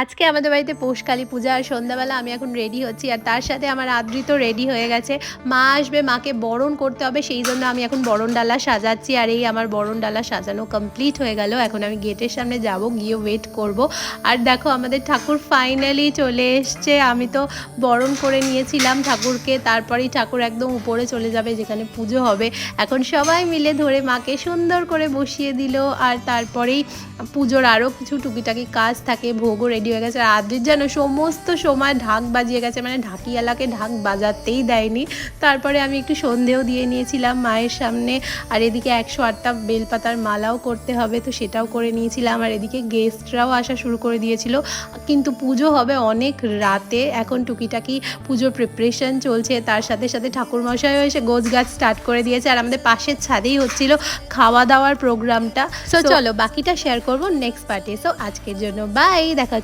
আজকে আমাদের বাড়িতে পৌষ কালী পূজা, আর সন্ধ্যাবেলা আমি এখন রেডি হচ্ছি, আর তার সাথে আমার আদ্রিত রেডি হয়ে গেছে। মা আসবে, মাকে বরণ করতে হবে, সেই জন্য আমি এখন বরণ ডালা সাজাচ্ছি। আর এই আমার বরণ ডালা সাজানো কমপ্লিট হয়ে গেল। এখন আমি গেটের সামনে যাব, গিয়ে ওয়েট করব। আর দেখো আমাদের ঠাকুর ফাইনালি চলে এসছে। আমি তো বরণ করে নিয়েছিলাম ঠাকুরকে, তারপরেই ঠাকুর একদম উপরে চলে যাবে যেখানে পুজো হবে। এখন সবাই মিলে ধরে মাকে সুন্দর করে বসিয়ে দিল। আর তারপরেই পুজোর আরও কিছু টুকিটাকি কাজ থাকে, ভোগও রেডি হয়ে গেছে। আর আদ্রির যেন সমস্ত সময় ঢাক বাজিয়ে গেছে, মানে ঢাকিয়ালাকে ঢাক বাজাতেই দেয়নি। তারপরে আমি একটু সন্ধেও দিয়ে নিয়েছিলাম মায়ের সামনে। আর এদিকে 108টা বেলপাতার মালাও করতে হবে, তো সেটাও করে নিয়েছিলাম। আর এদিকে গেস্টরাও আসা শুরু করে দিয়েছিল, কিন্তু পুজো হবে অনেক রাতে। এখন টুকিটাকি পুজোর প্রিপারেশন চলছে, তার সাথে সাথে ঠাকুরমশাইও এসে গোছগাছ স্টার্ট করে দিয়েছে। আর আমাদের পাশের ছাদেই হচ্ছিল খাওয়া দাওয়ার প্রোগ্রামটা। সো চলো বাকিটা শেয়ার করবো নেক্সট পার্টে। সো আজকের জন্য বাই, দেখা হচ্ছে।